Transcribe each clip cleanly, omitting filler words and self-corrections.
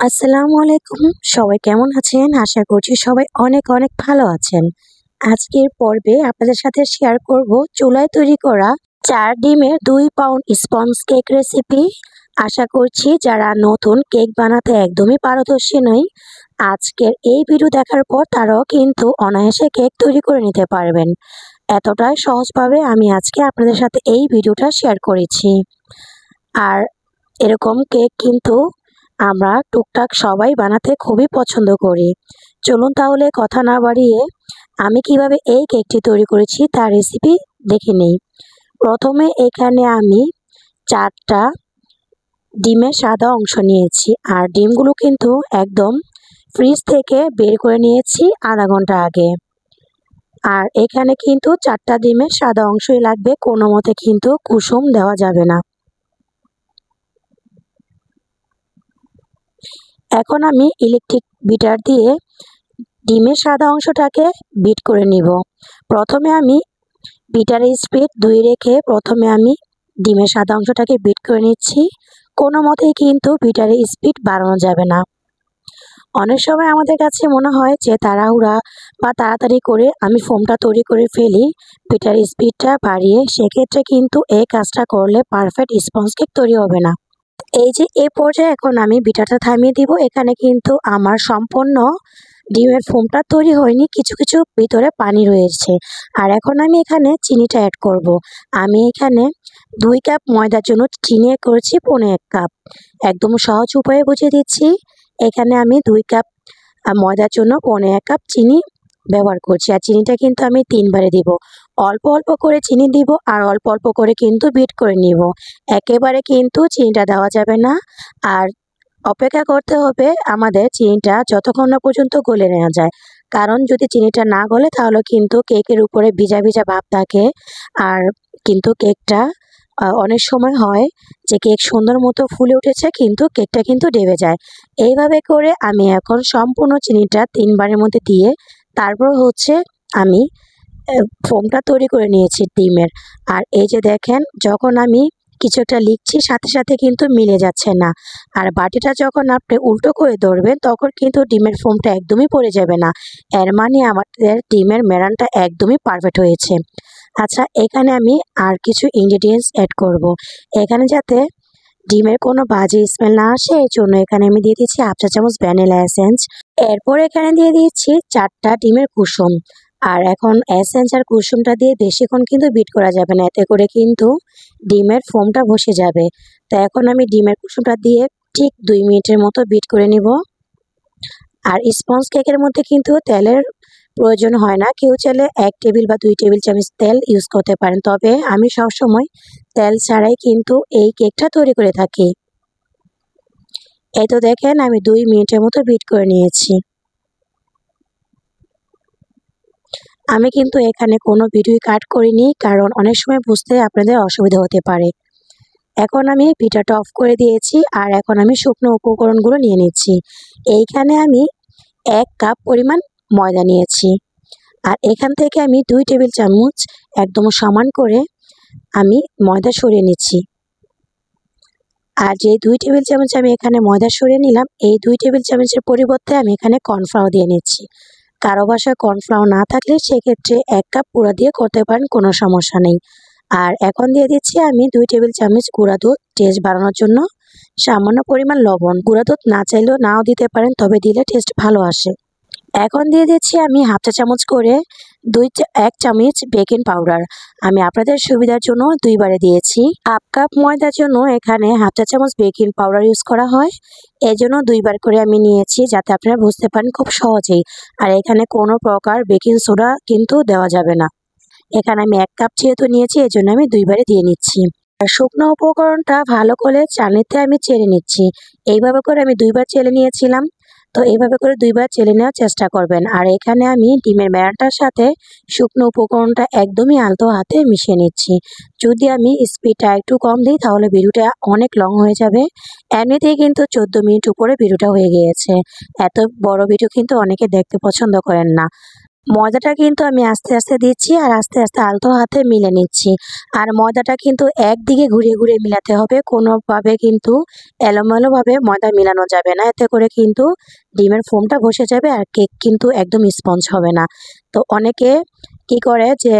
আসসালামু আলাইকুম। সবাই কেমন আছেন? আশা করছি সবাই অনেক অনেক ভালো আছেন। আজকের পর্বে আপনাদের সাথে শেয়ার করব চুলায় তৈরি করা ৪ ডিমের ২ পাউন্ড স্পঞ্জ কেক রেসিপি। আশা করছি যারা নতুন কেক বানাতে একদমই পারদর্শী নয়, আজকের এই ভিডিও দেখার পর তারাও কিন্তু অনায়াসে কেক তৈরি করে নিতে পারবেন। এতটাই সহজভাবে আমি আজকে আপনাদের সাথে এই ভিডিওটা শেয়ার করেছি। আর এরকম কেক কিন্তু আমরা টুকটাক সবাই বানাতে খুবই পছন্দ করি। চলুন তাহলে কথা না বাড়িয়ে আমি কিভাবে এই কেকটি তৈরি করেছি তার রেসিপি দেখে নেই। প্রথমে এখানে আমি ৪টা ডিমের সাদা অংশ নিয়েছি, আর ডিমগুলো কিন্তু একদম ফ্রিজ থেকে বের করে নিয়েছি আধা ঘন্টা আগে। আর এখানে কিন্তু ৪টা ডিমের সাদা অংশই লাগবে, কোনো মতে কিন্তু কুসুম দেওয়া যাবে না। এখন আমি ইলেকট্রিক বিটার দিয়ে ডিমের সাদা অংশটাকে বিট করে নিব। প্রথমে আমি বিটারের স্পিড ২ রেখে প্রথমে আমি ডিমের সাদা অংশটাকে বিট করে নিচ্ছি। কোনো মতেই কিন্তু বিটারের স্পিড বাড়ানো যাবে না। অনেক সময় আমাদের কাছে মনে হয় যে তাড়াহুড়া বা তাড়াতাড়ি করে আমি ফোমটা তৈরি করে ফেলি বিটারের স্পিডটা বাড়িয়ে, সেক্ষেত্রে কিন্তু এই কাজটা করলে পারফেক্ট স্পঞ্জ কেক তৈরি হবে না। এই যে এই পর্যায়ে এখন আমি বিটারটা থামিয়ে দিব। এখানে কিন্তু আমার সম্পূর্ণ ডিমের ফোমটা তৈরি হয়নি, কিছু কিছু ভিতরে পানি রয়েছে। আর এখন আমি এখানে চিনিটা অ্যাড করব। আমি এখানে ২ কাপ ময়দার জন্য চিনি করেছি ১৫ কাপ। একদম সহজ উপায়ে বুঝিয়ে দিচ্ছি। এখানে আমি ২ কাপ ময়দার জন্য ১৫ কাপ চিনি ব্যবহার করছি। আর চিনিটা কিন্তু আমি ৩ বারে দিব। অল্প অল্প করে চিনি দিব আর অল্প অল্প করে কিন্তু বিট করে নিব। একেবারে কিন্তু চিনিটা দেওয়া যাবে না। আর অপেক্ষা করতে হবে আমাদের চিনিটা যতক্ষণ না পর্যন্ত গলে নেওয়া যায়। কারণ যদি চিনিটা না গলে তাহলে কিন্তু কেকের উপরে ভিজা ভিজা ভাব থাকে, আর কিন্তু কেকটা অনেক সময় হয় যে কেক সুন্দর মতো ফুলে উঠেছে কিন্তু কেকটা কিন্তু ডেবে যায়। এইভাবে করে আমি এখন সম্পূর্ণ চিনিটা ৩ বারের মধ্যে দিয়ে তারপর হচ্ছে আমি ফোমটা তৈরি করে নিয়েছি ডিমের। আর এই যে দেখেন, যখন আমি কিছু একটা লিখছি সাথে সাথে কিন্তু মিলে যাচ্ছে না। আর বাটিটা যখন আপনি উল্টো করে ধরবেন তখন কিন্তু ডিমের ফোমটা একদমই পড়ে যাবে না। এর মানে আমাদের ডিমের মেরানটা একদমই পারফেক্ট হয়েছে। আচ্ছা, এখানে আমি আর কিছু ইনগ্রেডিয়েন্টস অ্যাড করব। এখানে যাতে ডিমের কোনো বাজে স্মেল না আসে এই জন্য এখানে আমি দিয়ে দিচ্ছি 1/2 চা চামচ ভ্যানিলা এসেন্স। এরপর এখানে দিয়ে দিচ্ছি 4টা ডিমের কুসুম। আর এখন এসেন্স আর কুসুমটা দিয়ে বেশিক্ষণ কিন্তু বিট করা যাবে না, এতে করে কিন্তু ডিমের ফোমটা বসে যাবে। তো এখন আমি ডিমের কুসুমটা দিয়ে ঠিক ২ মিনিটের মতো বিট করে নিব। আর স্পঞ্জ কেকের মধ্যে কিন্তু তেলের প্রয়োজন হয় না। কেউ চাইলে ১ টেবিল বা ২ টেবিল চামচ তেল ইউজ করতে পারেন, তবে আমি সবসময় তেল ছাড়াই কিন্তু এই কেকটা তৈরি করে থাকি। এই তো দেখেন আমি ২ মিনিটের মতো বিট করে নিয়েছি। আমি কিন্তু এখানে কোনো ভিডিও কাট করিনি, কারণ অনেক সময় বুঝতে আপনাদের অসুবিধা হতে পারে। এখন আমি বিটারটা অফ করে দিয়েছি আর এখন আমি শুকনো উপকরণগুলো নিয়ে নিচ্ছি। এইখানে আমি ১ কাপ পরিমাণ ময়দা নিয়েছি। আর এখান থেকে আমি ২ টেবিল চামচ একদম সমান করে আমি ময়দা সরিয়ে নিচ্ছি। আর যে ২ টেবিল চামচ আমি এখানে ময়দা সরিয়ে নিলাম, এই ২ টেবিল চামচের পরিবর্তে আমি এখানে কর্নফ্লাওয়ার দিয়ে নিচ্ছি। কারো বাসায় কর্নফ্লাওয়ার না থাকলে সেক্ষেত্রে ১ কাপ গুঁড়া দিয়ে করতে পারেন, কোনো সমস্যা নেই। আর এখন দিয়ে দিচ্ছি আমি ২ টেবিল চামচ গুঁড়া দুধ, টেস্ট বাড়ানোর জন্য সামান্য পরিমাণ লবণ। গুঁড়া দুধ না চাইলেও নাও দিতে পারেন, তবে দিলে টেস্ট ভালো আসে। এখন দিয়ে দিচ্ছি আমি 1/2 চা চামচ করে ১ চামচ বেকিং পাউডার। আমি আপনাদের সুবিধার জন্য ২ বারে দিয়েছি। 1/2 কাপ ময়দার জন্য এখানে 1/2 চা চামচ বেকিং পাউডার ইউজ করা হয়। এজন্য ২ বার করে আমি নিয়েছি, যাতে আপনারা বুঝতে পারেন খুব সহজেই। আর এখানে কোনো প্রকার বেকিং সোডা কিন্তু দেওয়া যাবে না। এখানে আমি ১ কাপ যেহেতু নিয়েছি এজন্য আমি ২ বারে দিয়ে নিচ্ছি। আর শুকনো উপকরণটা ভালো করে চালনিতে আমি চেলে নিচ্ছি। এইভাবে করে আমি ২ বার চেলে নিয়েছিলাম। তো এইভাবে করে ২ বার চেলে নেওয়ার চেষ্টা করবেন। আর এখানে আমি ডিমের মেয়ারটার সাথে শুকনো উপকরণটা একদমই আলতো হাতে মিশিয়ে নিচ্ছি। যদি আমি স্পিডটা একটু কম দিই তাহলে ভিডিওটা অনেক লং হয়ে যাবে। এমনিতেই কিন্তু ১৪ মিনিট উপরে ভিডিওটা হয়ে গিয়েছে। এত বড় ভিডিও কিন্তু অনেকে দেখতে পছন্দ করেন না। ময়দাটা কিন্তু আমি আস্তে আস্তে দিচ্ছি আর আস্তে আস্তে আলতো হাতে মিলে নিচ্ছি। আর ময়দাটা কিন্তু একদিকে ঘুরিয়ে ঘুরিয়ে মিলাতে হবে, কোনোভাবে কিন্তু এলোমেলোভাবে ময়দা মিলানো যাবে না, এতে করে কিন্তু ডিমের ফোমটা বসে যাবে আর কেক কিন্তু একদম স্পঞ্জ হবে না। তো অনেকে কি করে যে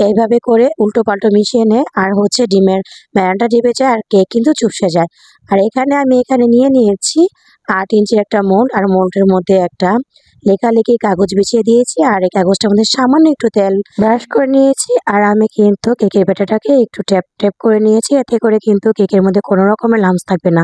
এইভাবে করে উল্টো পাল্টো মিশিয়ে নেয় আর হচ্ছে ডিমের ব্যাটারটা ঢেবে যায় আর কেক কিন্তু চুপসে যায়। আর আমি এখানে নিয়ে নিয়েছি 8 ইঞ্চির একটা মোল্ড, আর মোল্ডের মধ্যে একটা লেখালেখি কাগজ বিছিয়ে দিয়েছি আর এই কাগজটার মধ্যে সামান্য একটু তেল ব্রাশ করে নিয়েছি। আর আমি কিন্তু কেকের ব্যাটারটাকে একটু ট্যাপ ট্যাপ করে নিয়েছি, এতে করে কিন্তু কেকের মধ্যে কোনো রকমের লাম্পস থাকবে না।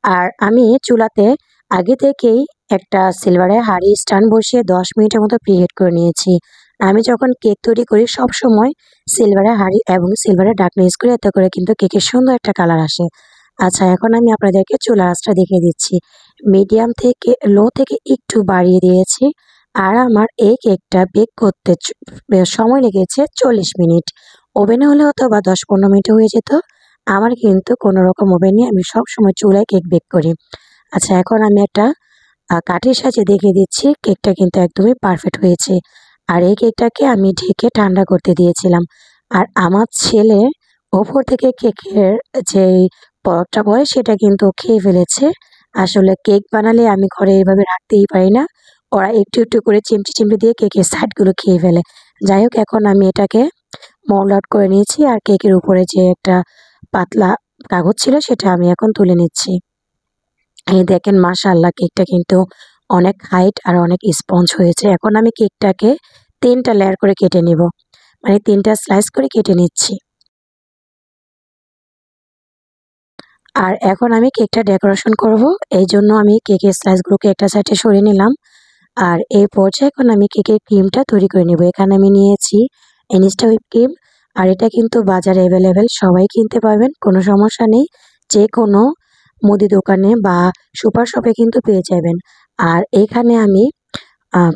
আর আমি চুলাতে আগে থেকেই একটা সিলভারের হাঁড়ি স্ট্যান্ড বসিয়ে 10 মিনিটের মতো প্রিহিট করে নিয়েছি। আমি যখন কেক তৈরি করি সব সময় সিলভারের হাঁড়ি এবং সিলভারের ঢাকনা ইউজ করি, এতে করে কিন্তু কেকের সুন্দর একটা কালার আসে। আচ্ছা, এখন আমি আপনাদেরকে চুলার আঁচটা দেখিয়ে দিচ্ছি। মিডিয়াম থেকে লো থেকে একটু বাড়িয়ে দিয়েছি। আর আমার এই কেকটা বেক করতে সময় লেগেছে 40 মিনিট। ওভেনে হলে হয়তো বা 10-15 মিনিটে হয়ে যেত। আমার কিন্তু কোনো রকম ওভেন নেই, আমি সবসময় চুলায় কেক বেক করি। আচ্ছা, এখন আমি একটা কাঠের সাহায্যে দেখিয়ে দিচ্ছি, কেকটা কিন্তু একদমই পারফেক্ট হয়েছে। আর এই কেকটাকে আমি ঢেকে ঠান্ডা করতে দিয়েছিলাম। আর আমার ছেলে ওপর থেকে কেকের যেই পরকটা পড়ে সেটা কিন্তু খেয়ে ফেলেছে। আসলে কেক বানালে আমি ঘরে এভাবে রাখতেই পারি না। ওরা একটু একটু করে চিমটি চিমটি দিয়ে কেকের সাইডগুলো খেয়ে ফেলে। যাই হোক, এখন আমি এটাকে মোল্ড আউট করে নিয়েছি আর কেকের উপরে যে একটা পাতলা কাগজ ছিল সেটা আমি এখন তুলে নিচ্ছি। এই দেখেন, মাশাআল্লাহ, কেকটা কিন্তু অনেক হাইট আর অনেক স্পঞ্জ হয়েছে। এখন আমি কেকটাকে 3টা লেয়ার করে কেটে নিব, মানে 3টা স্লাইস করে কেটে নিচ্ছি। আর এখন আমি কেকটা ডেকোরেশন করব, এই জন্য আমি কেকের স্লাইসগুলোকে একটা সাইডে সরিয়ে নিলাম। আর এই পর্যায়ে এখন আমি কেকের ক্রিমটা তৈরি করে নেব। এখানে আমি নিয়েছি ইনস্টা হুইপ ক্রিম, আর এটা কিন্তু বাজারে অ্যাভেলেবেল, সবাই কিনতে পারবেন, কোনো সমস্যা নেই। যে কোনো মুদি দোকানে বা সুপার শপে কিন্তু পেয়ে যাবেন। আর এখানে আমি আহ,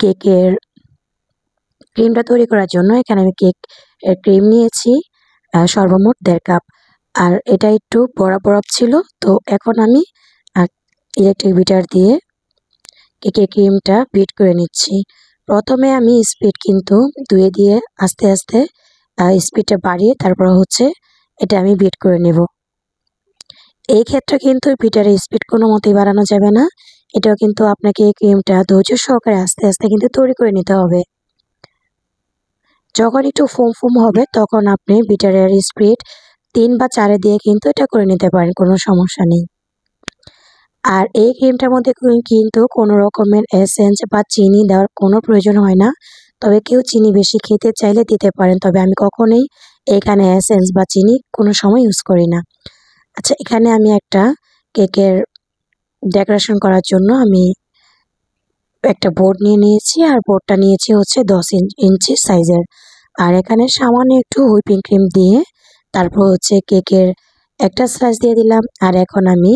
কেকের ক্রিমটা তৈরি করার জন্য এখানে আমি কেক ক্রিম নিয়েছি সর্বমোট 1.5 কাপ। আর এটা একটু বড়া বরফ ছিল। তো এখন আমি ইলেকট্রিক বিটার দিয়ে কেকের ক্রিমটা বিট করে নিচ্ছি। প্রথমে আমি স্পিড কিন্তু 2 দিয়ে আস্তে আস্তে স্পিডটা বাড়িয়ে তারপর হচ্ছে এটা আমি বিট করে নেব। এই ক্ষেত্রে কিন্তু বিটারের স্পিড কোনো মতেই বাড়ানো যাবে না। এটাও কিন্তু আপনাকে এই ক্রিমটা ধৈর্য সহকারে আস্তে আস্তে কিন্তু তৈরি করে নিতে হবে। যখন একটু ফোম ফোম হবে তখন আপনি বিটারের স্পিড 3 বা 4 দিয়ে কিন্তু এটা করে নিতে পারেন, কোনো সমস্যা নেই। আর এই ক্রিমটার মধ্যে কিন্তু কোনো রকমের এসেন্স বা চিনি দেওয়ার কোনো প্রয়োজন হয় না। তবে কেউ চিনি বেশি খেতে চাইলে দিতে পারেন, তবে আমি কখনোই এখানে এসেন্স বা চিনি কোনো সময় ইউজ করি না। আচ্ছা, এখানে আমি একটা কেকের ডেকোরেশন করার জন্য আমি একটা বোর্ড নিয়ে নিয়েছি, আর বোর্ডটা নিয়েছি হচ্ছে 10 ইঞ্চি সাইজের। আর এখানে সামান্য একটু হুইপিং ক্রিম দিয়ে তারপর হচ্ছে কেকের একটা স্লাইস দিয়ে দিলাম। আর এখন আমি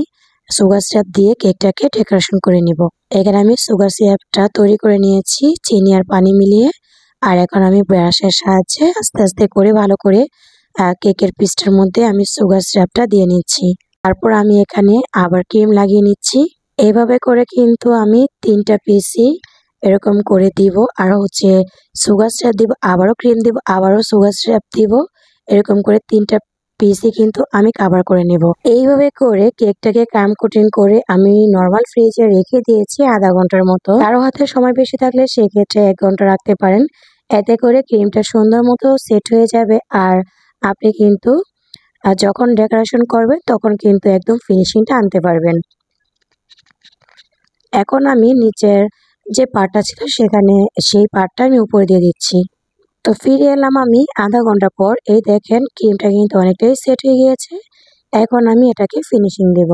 সুগার সিরাপ দিয়ে কেকটাকে ডেকোরেশন করে নিব। এখানে আমি সুগার সিরাপটা তৈরি করে নিয়েছি চিনি আর পানি মিলিয়ে। আর এখন আমি ব্রাশের সাহায্যে আস্তে আস্তে করে ভালো করে কেকের পিসটার মধ্যে আমি সুগার সিরাপটা দিয়ে নিচ্ছি। তারপর আমি এখানে আবার ক্রিম লাগিয়ে নিচ্ছি। এভাবে করে কিন্তু আমি 3টা পিসই এরকম করে দিব। আর হচ্ছে সুগার সিরাপ দিব, আবারও ক্রিম দিব, আবারও সুগার সিরাপ দিব। এরকম করে 3টা পিসই কিন্তু আমি কাভার করে নেব। এইভাবে করে কেকটাকে ক্রাম কোটিং করে আমি নর্মাল ফ্রিজে রেখে দিয়েছি আধা ঘন্টার মতো। কারো হাতে সময় বেশি থাকলে সেক্ষেত্রে 1 ঘন্টা রাখতে পারেন। এতে করে ক্রিমটা সুন্দর মতো সেট হয়ে যাবে। আর আপনি কিন্তু যখন ডেকোরেশন করবেন তখন কিন্তু একদম ফিনিশিংটা আনতে পারবেন। এখন আমি নিচের যে পার্টটা ছিল সেখানে সেই পার্টটা আমি উপরে দিয়ে দিচ্ছি। তো ফিরে এলাম আমি আধা ঘন্টা পর। এই দেখেন, ক্রিমটা কিন্তু অনেকটাই সেট হয়ে গিয়েছে। এখন আমি এটাকে ফিনিশিং দেব।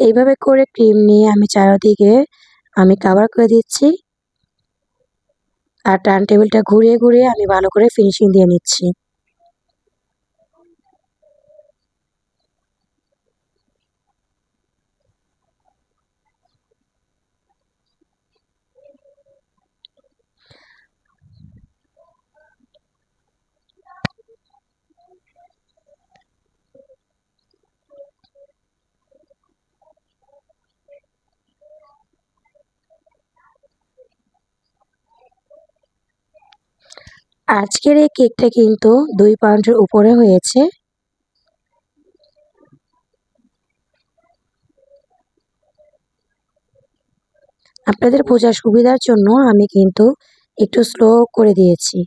এইভাবে করে ক্রিম নিয়ে আমি চারিদিকে আমি কভার করে দিচ্ছি। আর টার্ন টেবিলটা ঘুরিয়ে ঘুরিয়ে আমি ভালো করে ফিনিশিং দিয়ে নিচ্ছি। আজকের এই কেকটা কিন্তু 2 পাউন্ডের উপরে হয়েছে। আপনাদের বোঝার সুবিধার জন্য আমি কিন্তু একটু স্লো করে দিয়েছি।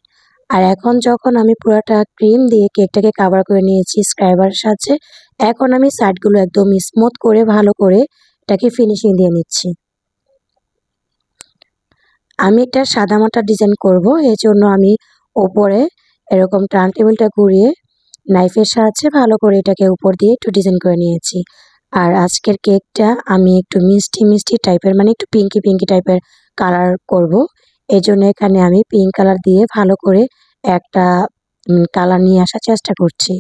আর এখন যখন আমি পুরাটা ক্রিম দিয়ে কেকটাকে কাভার করে নিয়েছি স্ক্রাইবারের সাহায্যে, এখন আমি সাইডগুলো একদম স্মুথ করে ভালো করে এটাকে ফিনিশিং দিয়ে নিচ্ছি। আমি একটা সাদামাটা ডিজাইন করব, এজন্য আমি ওপরে এরকম টার্ন টেবিলটা ঘুরিয়ে নাইফের সাহায্যে ভালো করে এটাকে উপর দিয়ে একটু ডিজাইন করে নিয়েছি। আর আজকের কেকটা আমি একটু মিষ্টি মিষ্টি টাইপের, মানে একটু পিঙ্কি পিঙ্কি টাইপের কালার করব। এজন্য এখানে আমি পিঙ্ক কালার দিয়ে ভালো করে একটা কালার নিয়ে আসার চেষ্টা করছি।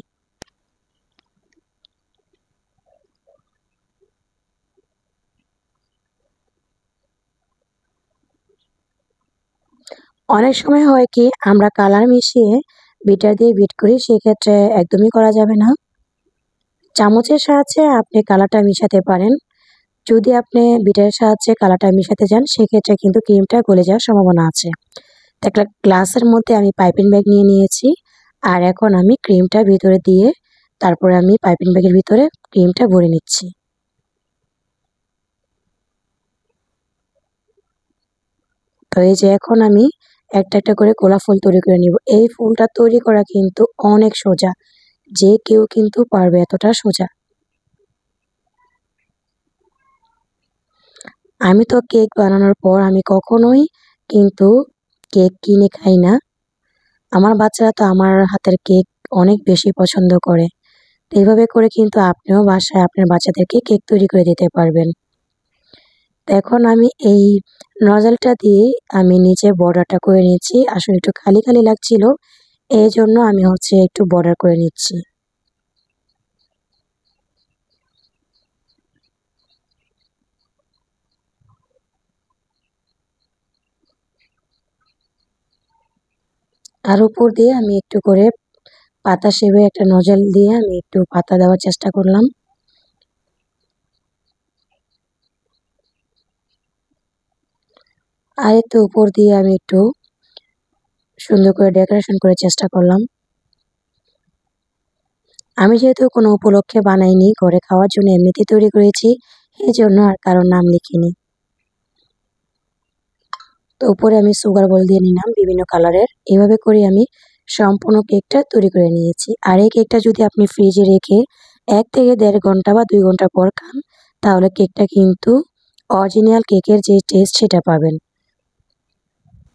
অনেক সময় হয় কি আমরা কালার মিশিয়ে বিটার দিয়ে বিট করি, সেক্ষেত্রে একদমই করা যাবে না। চামচের সাহায্যে আপনি কালারটা মিশাতে পারেন। যদি আপনি বিটারের সাহায্যে কালারটা মিশাতে যান, সেক্ষেত্রে কিন্তু ক্রিমটা গলে যাওয়ার সম্ভাবনা আছে। তো একটা গ্লাসের মধ্যে আমি পাইপিং ব্যাগ নিয়ে নিয়েছি। আর এখন আমি ক্রিমটা ভিতরে দিয়ে তারপরে আমি পাইপিং ব্যাগের ভিতরে ক্রিমটা ভরে নিচ্ছি। তো এই যে এখন আমি একটা একটা করে গোলাপ ফুল তৈরি করে নিব। এই ফুলটা তৈরি করা কিন্তু অনেক সোজা, যে কেউ কিন্তু পারবে, এতটা সোজা। আমি তো কেক বানানোর পর আমি কখনোই কিন্তু কেক কিনে খাই না। আমার বাচ্চারা তো আমার হাতের কেক অনেক বেশি পছন্দ করে। তো এইভাবে করে কিন্তু আপনিও বাসায় আপনার বাচ্চাদেরকে কেক তৈরি করে দিতে পারবেন। তো এখন আমি এই নজলটা দিয়ে আমি নিচে বর্ডারটা করে নিচ্ছি। আসলে একটু খালি খালি লাগছিল, এই জন্য আমি একটু বর্ডার করে নিচ্ছি। আর উপর দিয়ে আমি একটু করে পাতা শেপে একটা নজল দিয়ে আমি একটু পাতা দেওয়ার চেষ্টা করলাম। আর একটু উপর দিয়ে আমি একটু সুন্দর করে ডেকোরেশন করার চেষ্টা করলাম। আমি যেহেতু কোনো উপলক্ষে বানাইনি, ঘরে খাওয়ার জন্য এমনিতেই তৈরি করেছি, এজন্য আর কারোর নাম লিখিনি। তো উপরে আমি সুগার বল দিয়ে নিলাম বিভিন্ন কালারের। এভাবে করে আমি সম্পূর্ণ কেকটা তৈরি করে নিয়েছি। আর এই কেকটা যদি আপনি ফ্রিজে রেখে 1 থেকে 1.5 ঘন্টা বা 2 ঘন্টা পর খান, তাহলে কেকটা কিন্তু অরিজিনাল কেকের যে টেস্ট সেটা পাবেন।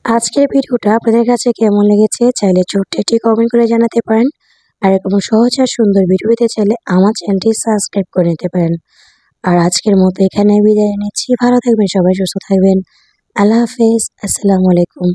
আজকের ভিডিওটা আপনাদের কাছে কেমন লেগেছে চাইলে ছোট্ট একটি কমেন্ট করে জানাতে পারেন। আর এরকম সহজ আর সুন্দর ভিডিও পেতে চাইলে আমার চ্যানেলটি সাবস্ক্রাইব করে নিতে পারেন। আর আজকের মতো এখানে বিদায় নিচ্ছি। ভালো থাকবেন সবাই, সুস্থ থাকবেন। আল্লাহ হাফেজ। আসসালামু আলাইকুম।